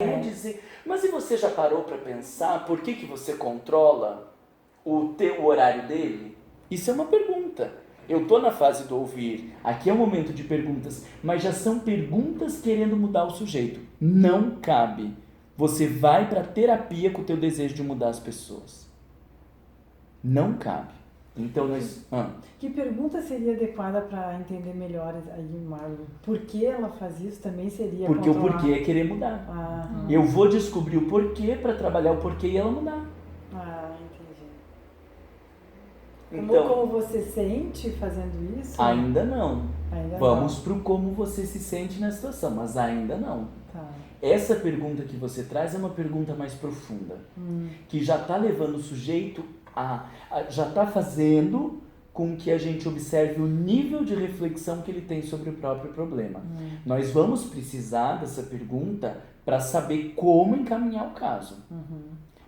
Quer dizer, mas e você já parou para pensar por que você controla o teu horário dele? Isso é uma pergunta. Eu tô na fase do ouvir, aqui é o momento de perguntas, mas já são perguntas querendo mudar o sujeito. Não cabe. Você vai para terapia com o teu desejo de mudar as pessoas. Não cabe. Então nós... Que pergunta seria adequada para entender melhor aí, Marlon? Por que ela faz isso também seria Porque controlar. o porquê é querer mudar. Eu vou descobrir o porquê para trabalhar o porquê e ela mudar. Entendi. Então, como você sente fazendo isso? Ainda não. Ainda Vamos não. pro como você se sente na situação, mas ainda não. Tá. Essa pergunta que você traz é uma pergunta mais profunda, que já está levando o sujeito já está fazendo com que a gente observe o nível de reflexão que ele tem sobre o próprio problema. Nós vamos precisar dessa pergunta para saber como encaminhar o caso.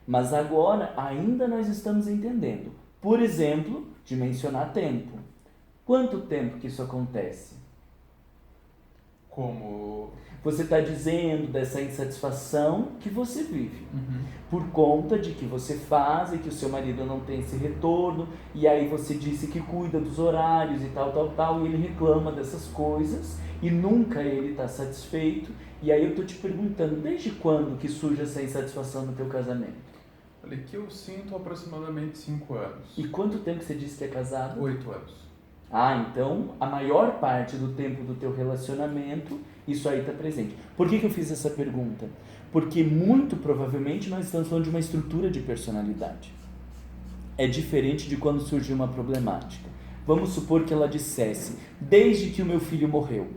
Mas agora ainda nós estamos entendendo. Por exemplo, de mencionar tempo. Quanto tempo que isso acontece? Como? Você está dizendo dessa insatisfação que você vive. Por conta de que você faz e que o seu marido não tem esse retorno, e aí você disse que cuida dos horários e tal, e ele reclama dessas coisas, e nunca ele está satisfeito. E aí eu estou te perguntando, desde quando que surge essa insatisfação no teu casamento? Olha, que eu sinto aproximadamente 5 anos. E quanto tempo você disse que é casado? 8 anos. Então a maior parte do tempo do teu relacionamento, isso aí está presente. Por que eu fiz essa pergunta? Porque muito provavelmente nós estamos falando de uma estrutura de personalidade. É diferente de quando surgiu uma problemática. Vamos supor que ela dissesse, desde que o meu filho morreu.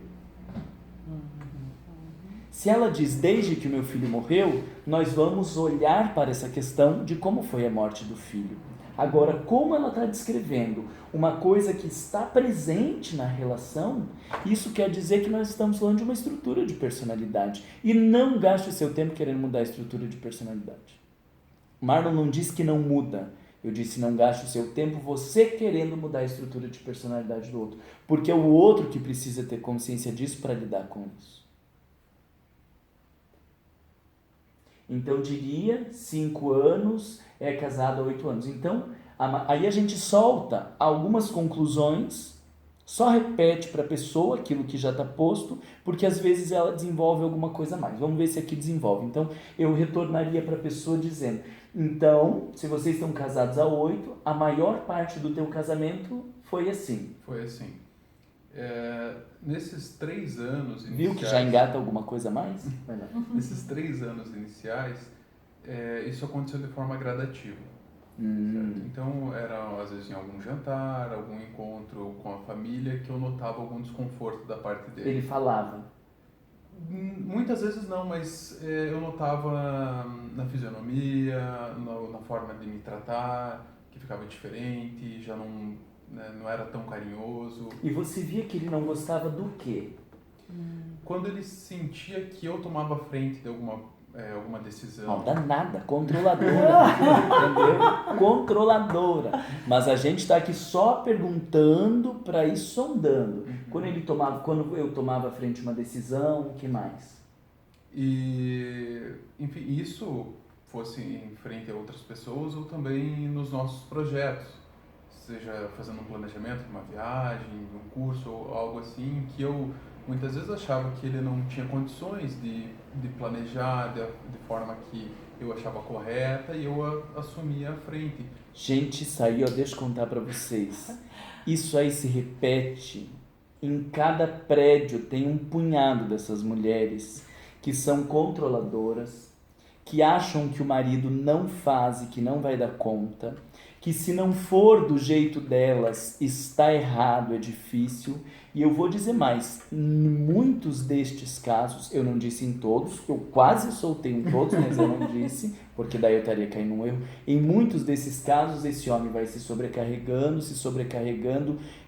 Se ela diz desde que o meu filho morreu, nós vamos olhar para essa questão de como foi a morte do filho. Agora, como ela está descrevendo uma coisa que está presente na relação, isso quer dizer que nós estamos falando de uma estrutura de personalidade. E não gaste o seu tempo querendo mudar a estrutura de personalidade. Marlon não disse que não muda. Eu disse não gaste o seu tempo você querendo mudar a estrutura de personalidade do outro. Porque é o outro que precisa ter consciência disso para lidar com isso. Então, diria 5 anos, é casado há 8 anos. Então, aí a gente solta algumas conclusões, só repete para a pessoa aquilo que já está posto, porque às vezes ela desenvolve alguma coisa a mais. Vamos ver se aqui desenvolve. Então, eu retornaria para a pessoa dizendo, então, se vocês estão casados há 8, a maior parte do teu casamento foi assim. Foi assim. Nesses 3 anos iniciais... Viu que já engata alguma coisa a mais? Nesses 3 anos iniciais, isso aconteceu de forma gradativa. Então, era às vezes em algum jantar, algum encontro com a família, que eu notava algum desconforto da parte dele. Ele falava? Muitas vezes não, mas eu notava na fisionomia, na forma de me tratar, que ficava diferente, já não era tão carinhoso. E você via que ele não gostava do quê? Quando ele sentia que eu tomava frente de alguma decisão. Não dá nada, controladora, entendeu? Controladora. Mas a gente está aqui só perguntando para ir sondando. Quando eu tomava frente uma decisão, o que mais? E, enfim, isso fosse em frente a outras pessoas ou também nos nossos projetos. Seja fazendo um planejamento de uma viagem, de um curso ou algo assim, que eu muitas vezes achava que ele não tinha condições de planejar de forma que eu achava correta e eu assumia a frente. Gente, isso aí, deixa eu contar para vocês. Isso aí se repete. Em cada prédio tem um punhado dessas mulheres que são controladoras, que acham que o marido não faz e que não vai dar conta, que se não for do jeito delas, está errado, é difícil. E eu vou dizer mais, em muitos destes casos, eu não disse em todos, eu quase soltei em todos, mas eu não disse, porque daí eu estaria caindo num erro. Em muitos desses casos, esse homem vai se sobrecarregando,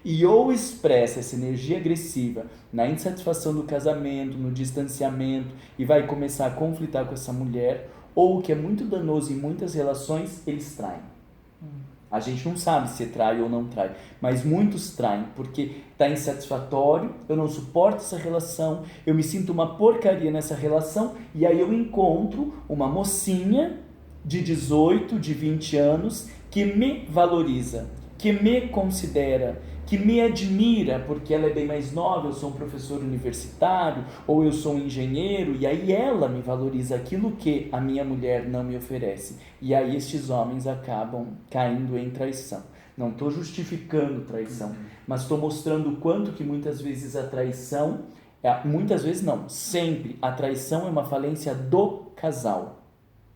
e ou expressa essa energia agressiva na insatisfação do casamento, no distanciamento, e vai começar a conflitar com essa mulher, ou o que é muito danoso em muitas relações, eles traem. A gente não sabe se trai ou não trai, mas muitos traem, porque está insatisfatório, eu não suporto essa relação, eu me sinto uma porcaria nessa relação, e aí eu encontro uma mocinha de 18, de 20 anos, que me valoriza, que me considera, que me admira, porque ela é bem mais nova, eu sou um professor universitário, ou eu sou um engenheiro, e aí ela me valoriza aquilo que a minha mulher não me oferece. E aí estes homens acabam caindo em traição. Não estou justificando traição, mas estou mostrando o quanto que muitas vezes a traição, muitas vezes não, sempre a traição é uma falência do casal.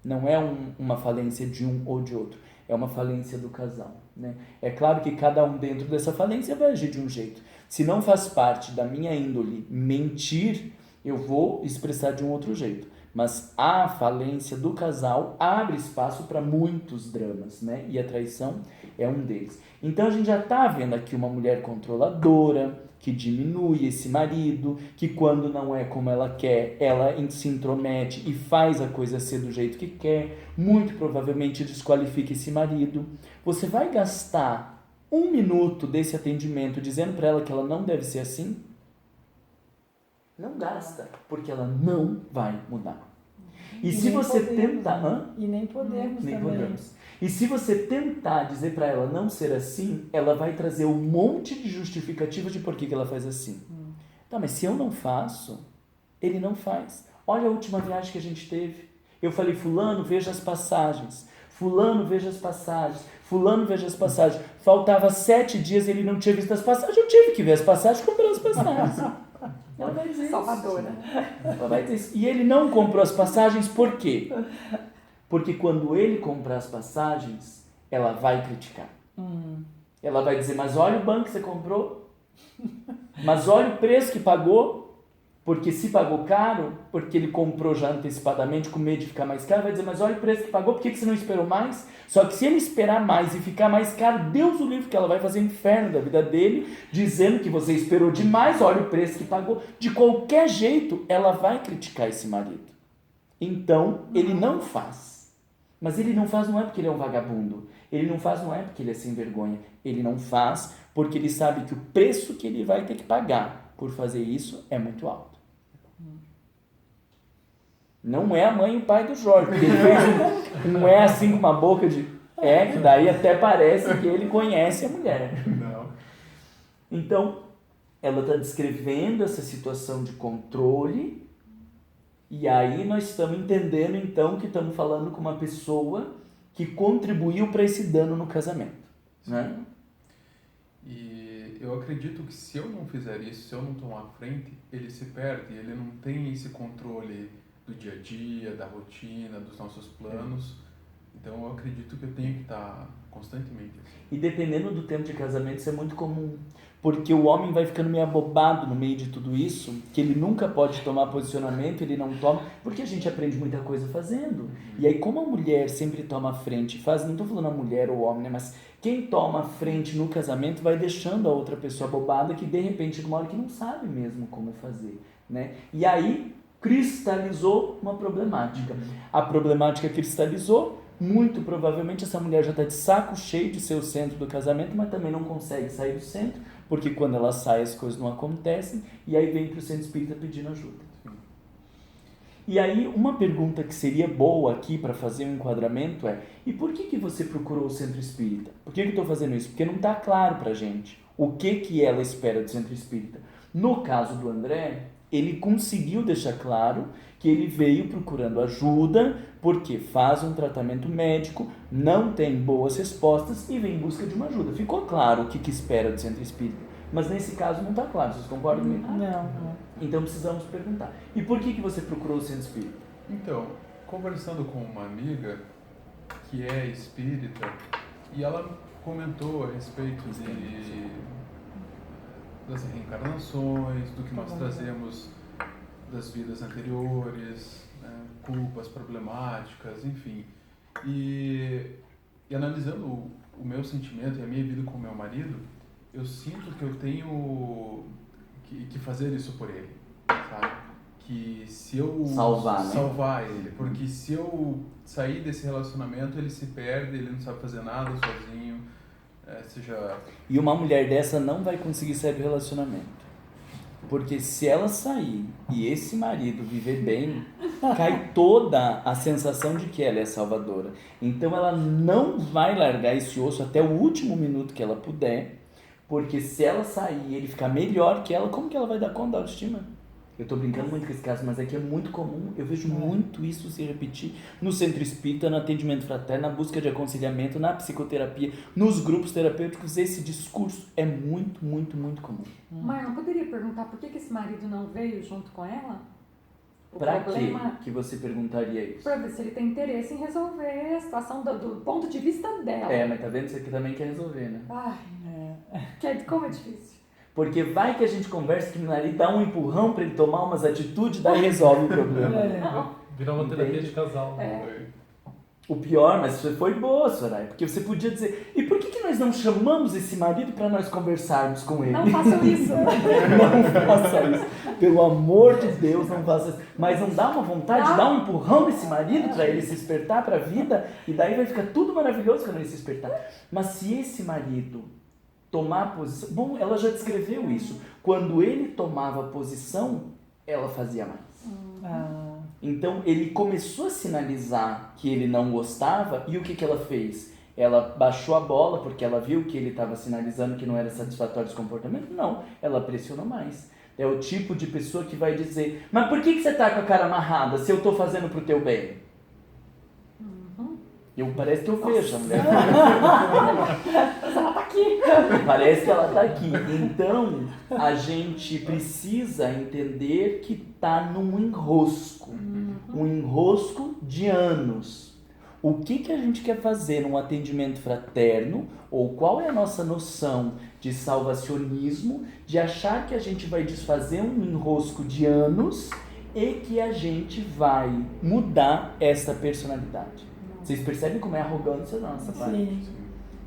Não é uma falência de um ou de outro, é uma falência do casal. Né? É claro que cada um dentro dessa falência vai agir de um jeito. Se não faz parte da minha índole mentir, eu vou expressar de um outro jeito. Mas a falência do casal abre espaço para muitos dramas, né? E a traição é um deles. Então a gente já está vendo aqui uma mulher controladora, que diminui esse marido, que quando não é como ela quer, ela se intromete e faz a coisa ser do jeito que quer, muito provavelmente desqualifica esse marido. Você vai gastar 1 minuto desse atendimento dizendo para ela que ela não deve ser assim? Não gasta, porque ela não vai mudar. E se você tentar... E nem podemos nem também. Podemos. E se você tentar dizer para ela não ser assim, ela vai trazer um monte de justificativas de por que ela faz assim. Tá, mas se eu não faço, ele não faz. Olha a última viagem que a gente teve. Eu falei, fulano, veja as passagens. Fulano, veja as passagens. Fulano, veja as passagens. Faltava 7 dias e ele não tinha visto as passagens. Eu tive que ver as passagens e comprar as passagens. Ela vai dizer Salvadora. isso. Ela vai dizer isso. E ele não comprou as passagens por quê? Porque quando ele comprar as passagens, ela vai criticar. Ela vai dizer, mas olha o banco que você comprou. Mas olha o preço que pagou. Porque se pagou caro, porque ele comprou já antecipadamente com medo de ficar mais caro, vai dizer, mas olha o preço que pagou, por que você não esperou mais? Só que se ele esperar mais e ficar mais caro, Deus o livre, que ela vai fazer o inferno da vida dele, dizendo que você esperou demais, olha o preço que pagou. De qualquer jeito, ela vai criticar esse marido. Então, ele não faz. Mas ele não faz não é porque ele é um vagabundo. Ele não faz não é porque ele é sem vergonha. Ele não faz porque ele sabe que o preço que ele vai ter que pagar por fazer isso é muito alto. Não é a mãe e o pai do Jorge, porque ele fez um é assim com uma boca de... que daí até parece que ele conhece a mulher. Não. Então, ela está descrevendo essa situação de controle, e aí nós estamos entendendo então que estamos falando com uma pessoa que contribuiu para esse dano no casamento. Né? E eu acredito que se eu não fizer isso, se eu não tomar frente, ele se perde, ele não tem esse controle do dia a dia, da rotina, dos nossos planos. Então eu acredito que eu tenho que estar constantemente assim. E dependendo do tempo de casamento, isso é muito comum. Porque o homem vai ficando meio abobado no meio de tudo isso, que ele nunca pode tomar posicionamento, ele não toma, porque a gente aprende muita coisa fazendo. E aí, como a mulher sempre toma a frente, faz, não estou falando a mulher ou o homem, né, mas quem toma a frente no casamento vai deixando a outra pessoa abobada, que de repente chega uma hora que não sabe mesmo como fazer. Né? E aí, cristalizou uma problemática. A problemática cristalizou, muito provavelmente essa mulher já está de saco cheio de ser o centro do casamento, mas também não consegue sair do centro, porque quando ela sai as coisas não acontecem, e aí vem para o centro espírita pedindo ajuda. E aí uma pergunta que seria boa aqui para fazer um enquadramento é, e por que você procurou o centro espírita? Por que eu estou fazendo isso? Porque não está claro para a gente o que ela espera do centro espírita. No caso do André, ele conseguiu deixar claro que ele veio procurando ajuda porque faz um tratamento médico, não tem boas respostas e vem em busca de uma ajuda. Ficou claro o que espera do centro espírita, mas nesse caso não está claro. Vocês concordam comigo? Não. Então precisamos perguntar. E por que você procurou o centro espírita? Então, conversando com uma amiga que é espírita, e ela comentou a respeito das reencarnações, do que nós trazemos das vidas anteriores, né, culpas, problemáticas, enfim. E analisando o meu sentimento e a minha vida com o meu marido, eu sinto que eu tenho que fazer isso por ele, sabe? que se eu Salvar, ele, porque se eu sair desse relacionamento, ele se perde, ele não sabe fazer nada sozinho, seja... E uma mulher dessa não vai conseguir sair do relacionamento. Porque se ela sair e esse marido viver bem, cai toda a sensação de que ela é salvadora. Então ela não vai largar esse osso até o último minuto que ela puder, porque se ela sair e ele ficar melhor que ela, como que ela vai dar conta da autoestima? Eu tô brincando muito com esse caso, mas é que é muito comum, eu vejo muito isso se repetir no centro espírita, no atendimento fraterno, na busca de aconselhamento, na psicoterapia, nos grupos terapêuticos. Esse discurso é muito, muito, muito comum. Marlon, poderia perguntar por que esse marido não veio junto com ela? Pra que você perguntaria isso? Pra ver se ele tem interesse em resolver a situação do ponto de vista dela. Mas tá vendo? Você aqui também quer resolver, né? Ai, como é difícil. Porque vai que a gente conversa que o marido dá um empurrão pra ele tomar umas atitudes, daí resolve o problema. Virar uma terapia de casal. O pior, mas você foi boa, Soraya, porque você podia dizer, e por que nós não chamamos esse marido para nós conversarmos com ele? Não façam isso. Não faça isso. Pelo amor de Deus, não faça isso. Mas não dá uma vontade de dar um empurrão nesse marido para ele se despertar para a vida, e daí vai ficar tudo maravilhoso quando ele se despertar. Mas se esse marido tomar posição... Bom, ela já descreveu isso. Quando ele tomava posição, ela fazia mais. Então, ele começou a sinalizar que ele não gostava, e o que ela fez? Ela baixou a bola, porque ela viu que ele estava sinalizando que não era satisfatório esse comportamento? Não, ela pressionou mais. É o tipo de pessoa que vai dizer, mas por que você está com a cara amarrada se eu estou fazendo pro teu bem? Parece que eu vejo a mulher. Mas ela tá aqui. Parece que ela está aqui. Então, a gente precisa entender que está num enrosco. Um enrosco de anos. O que a gente quer fazer num atendimento fraterno, ou qual é a nossa noção de salvacionismo, de achar que a gente vai desfazer um enrosco de anos e que a gente vai mudar essa personalidade. Vocês percebem como é arrogância da nossa parte? Sim.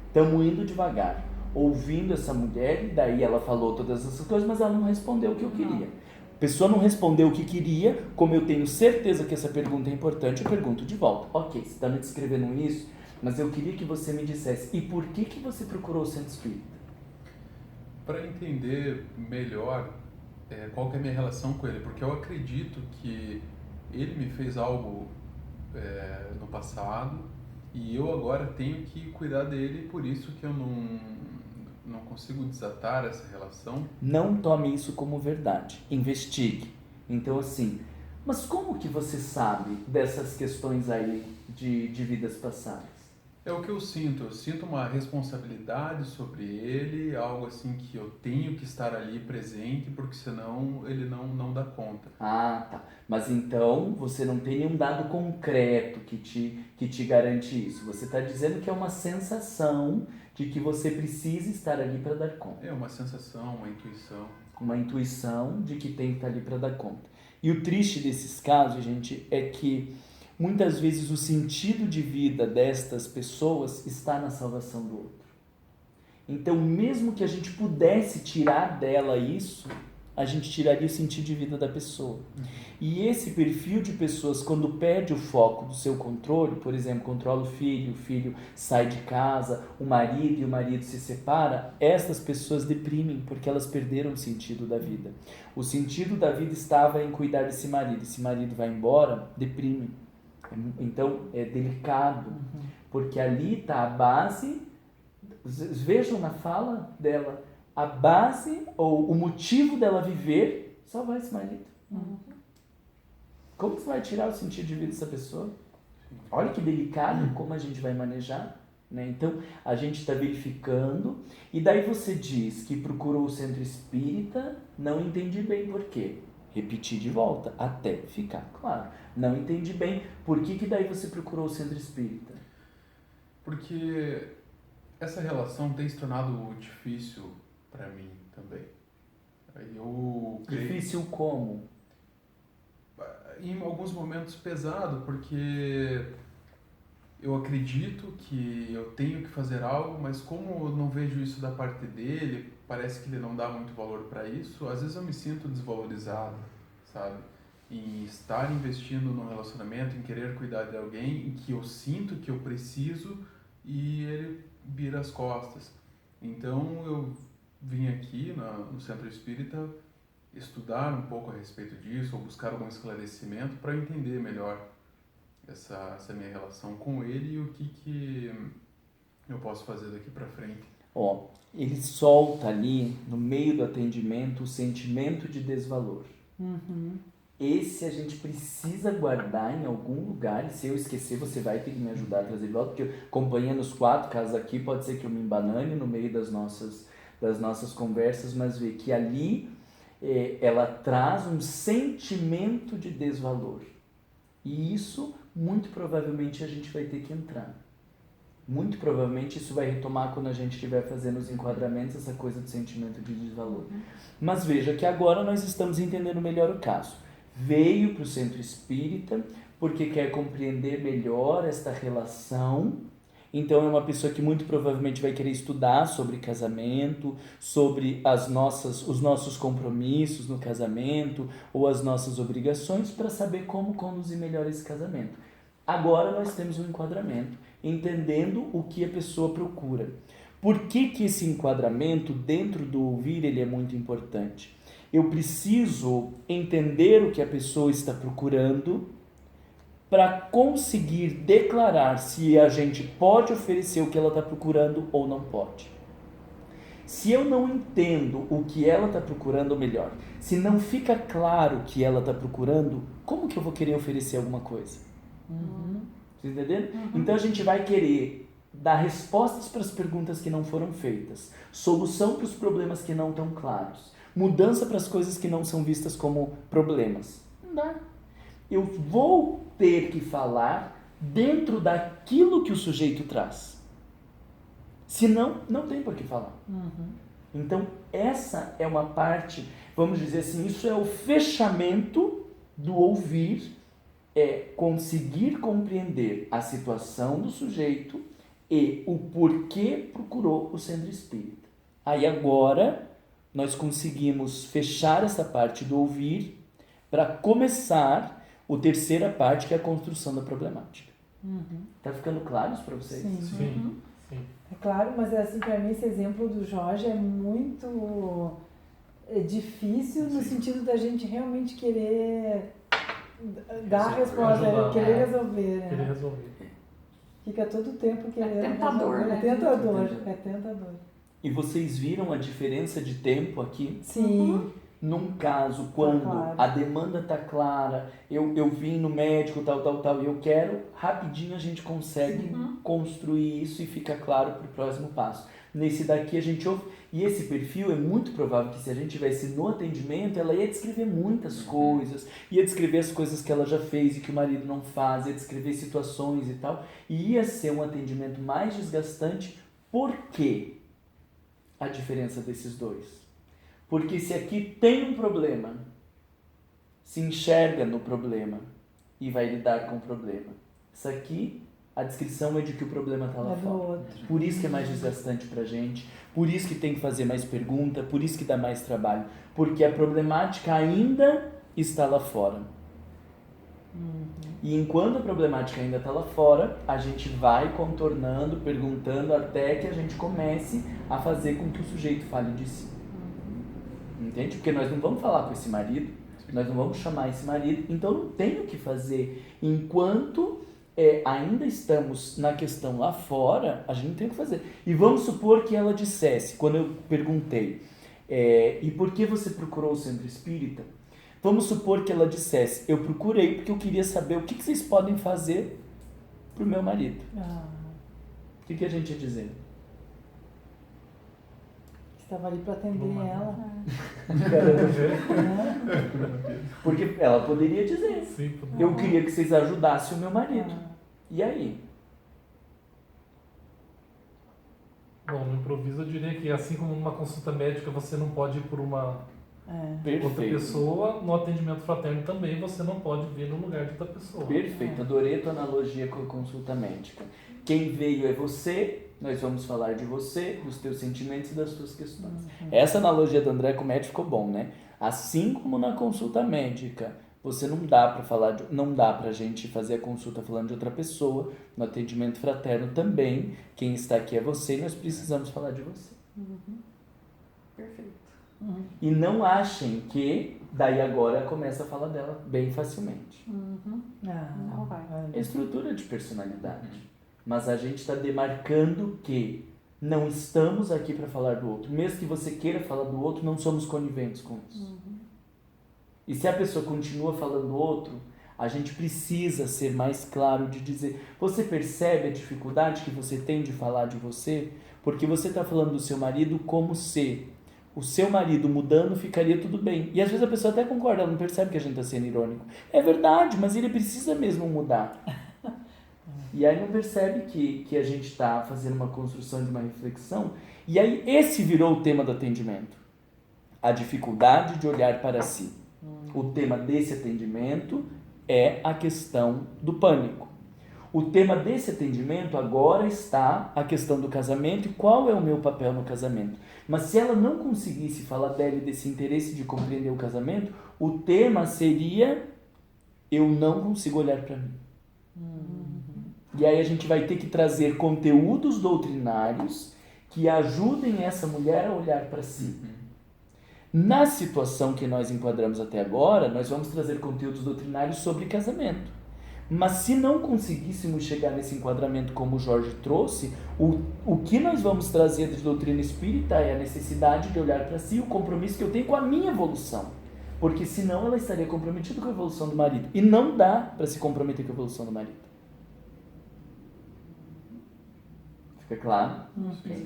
Estamos indo devagar, ouvindo essa mulher, e daí ela falou todas essas coisas, mas ela não respondeu o que eu queria. A pessoa não respondeu o que queria, como eu tenho certeza que essa pergunta é importante, eu pergunto de volta. Ok, você está me descrevendo isso, mas eu queria que você me dissesse, e por que você procurou o centro espírita? Para entender melhor qual que é a minha relação com ele, porque eu acredito que ele me fez algo no passado e eu agora tenho que cuidar dele, por isso que eu não consigo desatar essa relação. Não tome isso como verdade, investigue. Então assim, mas como que você sabe dessas questões aí de vidas passadas? É o que eu sinto uma responsabilidade sobre ele, algo assim que eu tenho que estar ali presente, porque senão ele não dá conta. Ah, tá. Mas então você não tem nenhum dado concreto que te garante isso. Você está dizendo que é uma sensação de que você precisa estar ali para dar conta. É uma sensação, uma intuição. Uma intuição de que tem que estar ali para dar conta. E o triste desses casos, gente, é que muitas vezes o sentido de vida destas pessoas está na salvação do outro. Então, mesmo que a gente pudesse tirar dela isso, a gente tiraria o sentido de vida da pessoa. E esse perfil de pessoas, quando perde o foco do seu controle, por exemplo, controla o filho sai de casa, o marido e o marido se separa, essas pessoas deprimem porque elas perderam o sentido da vida. O sentido da vida estava em cuidar desse marido. Esse marido vai embora, deprime. Então é delicado, porque ali está a base. Vejam na fala dela, a base ou o motivo dela viver, salvar esse marido. Como você vai tirar o sentido de vida dessa pessoa? Olha que delicado como a gente vai manejar, né? Então a gente está verificando, e daí você diz que procurou o centro espírita, não entendi bem por quê. Repetir de volta, até ficar claro. Não entendi bem. Por que daí você procurou o centro espírita? Porque essa relação tem se tornado difícil para mim também. Difícil como? Em alguns momentos pesado, porque eu acredito que eu tenho que fazer algo, mas como eu não vejo isso da parte dele, parece que ele não dá muito valor para isso, às vezes eu me sinto desvalorizado, sabe? em estar investindo no relacionamento, em querer cuidar de alguém, em que eu sinto que eu preciso e ele vira as costas. Então eu vim aqui no Centro Espírita estudar um pouco a respeito disso, ou buscar algum esclarecimento para entender melhor essa minha relação com ele e o que eu posso fazer daqui para frente. Ó, ele solta ali, no meio do atendimento, o sentimento de desvalor. Esse a gente precisa guardar em algum lugar, e se eu esquecer, você vai ter que me ajudar a trazer de volta, porque acompanhando os 4 casos aqui, pode ser que eu me embanane no meio das nossas conversas, mas vê que ali ela traz um sentimento de desvalor. E isso, muito provavelmente, a gente vai ter que entrar. Muito provavelmente isso vai retomar quando a gente estiver fazendo os enquadramentos, essa coisa do sentimento de desvalor. Mas veja que agora nós estamos entendendo melhor o caso. Veio para o Centro Espírita porque quer compreender melhor esta relação. Então é uma pessoa que muito provavelmente vai querer estudar sobre casamento, sobre os nossos compromissos no casamento ou as nossas obrigações para saber como conduzir melhor esse casamento. Agora nós temos um enquadramento, entendendo o que a pessoa procura. Por que esse enquadramento dentro do ouvir ele é muito importante? Eu preciso entender o que a pessoa está procurando para conseguir declarar se a gente pode oferecer o que ela está procurando ou não pode. Se eu não entendo o que ela está procurando, ou melhor, se não fica claro o que ela está procurando, como que eu vou querer oferecer alguma coisa? Vocês entenderam? Então a gente vai querer dar respostas para as perguntas que não foram feitas, solução para os problemas que não estão claros, mudança para as coisas que não são vistas como problemas. Não dá. Eu vou ter que falar dentro daquilo que o sujeito traz. Senão, não tem por que falar. Então, essa é uma parte, vamos dizer assim, isso é o fechamento do ouvir, é conseguir compreender a situação do sujeito e o porquê procurou o Centro Espírita. Aí agora, nós conseguimos fechar essa parte do ouvir para começar a terceira parte, que é a construção da problemática. Tá ficando claro isso para vocês? Sim. É claro, mas assim, para mim esse exemplo do Jorge é muito difícil no sentido da gente realmente querer dar a resposta, ajudar, querer resolver. Né? Querer resolver. Fica todo o tempo querendo tentador, resolver. né? É tentador. E vocês viram a diferença de tempo aqui? Sim. Num caso, quando claro. a demanda tá clara, eu vim no médico, tal, eu quero, rapidinho a gente consegue construir isso e fica claro para o próximo passo. Nesse daqui a gente ouve, e esse perfil é muito provável que se a gente tivesse no atendimento, ela ia descrever muitas coisas, ia descrever as coisas que ela já fez e que o marido não faz, ia descrever situações e tal, e ia ser um atendimento mais desgastante. Por quê? A diferença desses dois. Porque se aqui tem um problema, se enxerga no problema e vai lidar com o problema. Isso aqui, a descrição é de que o problema está lá fora. Por isso que é mais desgastante pra gente, por isso que tem que fazer mais pergunta, por isso que dá mais trabalho. Porque a problemática ainda está lá fora. E enquanto a problemática ainda está lá fora, a gente vai contornando, perguntando, até que a gente comece a fazer com que o sujeito fale de si. Entende? Porque nós não vamos falar com esse marido, nós não vamos chamar esse marido, então não tem o que fazer. Enquanto ainda estamos na questão lá fora, a gente não tem o que fazer. E vamos supor que ela dissesse, quando eu perguntei, e por que você procurou o Centro Espírita? Vamos supor que ela dissesse, eu procurei porque eu queria saber o que vocês podem fazer pro meu marido. O que a gente ia dizer? Estava ali para atender ela. Porque ela poderia dizer, eu queria que vocês ajudassem o meu marido. E aí? Bom, no improviso eu diria que assim como numa consulta médica você não pode ir por uma outra pessoa, no atendimento fraterno também você não pode vir no lugar de outra pessoa. Perfeito, adorei a tua analogia com a consulta médica. Quem veio é você, nós vamos falar de você, dos teus sentimentos e das tuas questões. Essa analogia do André com o médico ficou bom, né? Assim como na consulta médica, Você não dá para falar, não dá pra gente fazer a consulta falando de outra pessoa. No atendimento fraterno também, quem está aqui é você e nós precisamos falar de você. Perfeito. E não achem que daí agora começa a falar dela bem facilmente. Não vai. É estrutura de personalidade. Mas a gente está demarcando que não estamos aqui para falar do outro. Mesmo que você queira falar do outro, não somos coniventes com isso. E se a pessoa continua falando do outro, a gente precisa ser mais claro de dizer, você percebe a dificuldade que você tem de falar de você? Porque você está falando do seu marido como se o seu marido mudando ficaria tudo bem. E às vezes a pessoa até concorda, ela não percebe que a gente está sendo irônico. É verdade, mas ele precisa mesmo mudar. E aí não percebe que a gente está fazendo uma construção de uma reflexão. E aí esse virou o tema do atendimento. A dificuldade de olhar para si. O tema desse atendimento é a questão do pânico. O tema desse atendimento agora está a questão do casamento e qual é o meu papel no casamento. Mas se ela não conseguisse falar dela e desse interesse de compreender o casamento, o tema seria eu não consigo olhar para mim. E aí a gente vai ter que trazer conteúdos doutrinários que ajudem essa mulher a olhar para si. Na situação que nós enquadramos até agora, nós vamos trazer conteúdos doutrinários sobre casamento. Mas se não conseguíssemos chegar nesse enquadramento como o Jorge trouxe, o que nós vamos trazer de doutrina espírita é a necessidade de olhar para si, o compromisso que eu tenho com a minha evolução. Porque senão ela estaria comprometida com a evolução do marido. E não dá para se comprometer com a evolução do marido. Fica claro? Sim.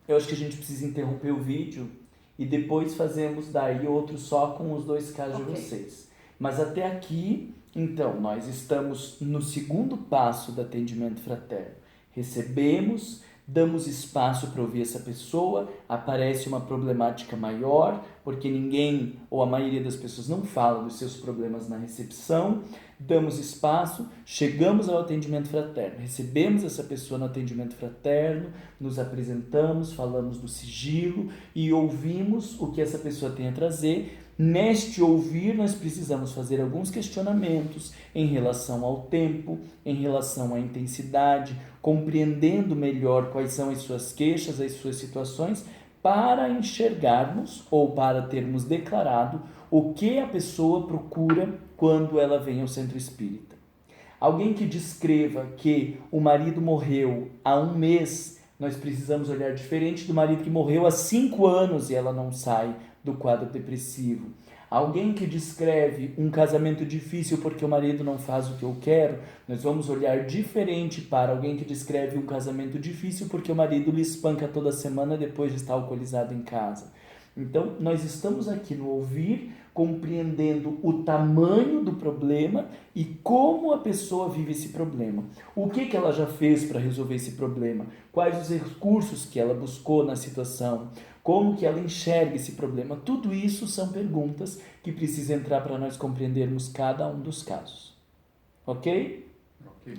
Eu acho que a gente precisa interromper o vídeo e depois fazemos daí outro só com os dois casos de vocês. Mas até aqui, então, nós estamos no segundo passo do atendimento fraterno. Recebemos, damos espaço para ouvir essa pessoa, aparece uma problemática maior, porque ninguém, ou a maioria das pessoas não fala dos seus problemas na recepção, damos espaço, chegamos ao atendimento fraterno, recebemos essa pessoa no atendimento fraterno, nos apresentamos, falamos do sigilo e ouvimos o que essa pessoa tem a trazer. Neste ouvir, nós precisamos fazer alguns questionamentos em relação ao tempo, em relação à intensidade, compreendendo melhor quais são as suas queixas, as suas situações, para enxergarmos ou para termos declarado o que a pessoa procura quando ela vem ao centro espírita. Alguém que descreva que o marido morreu há 1 mês, nós precisamos olhar diferente do marido que morreu há 5 anos e ela não sai do quadro depressivo. Alguém que descreve um casamento difícil porque o marido não faz o que eu quero, nós vamos olhar diferente para alguém que descreve um casamento difícil porque o marido lhe espanca toda semana depois de estar alcoolizado em casa. Então, nós estamos aqui no ouvir, compreendendo o tamanho do problema e como a pessoa vive esse problema. O que ela já fez para resolver esse problema? Quais os recursos que ela buscou na situação? Como que ela enxerga esse problema? Tudo isso são perguntas que precisam entrar para nós compreendermos cada um dos casos. Ok? Ok.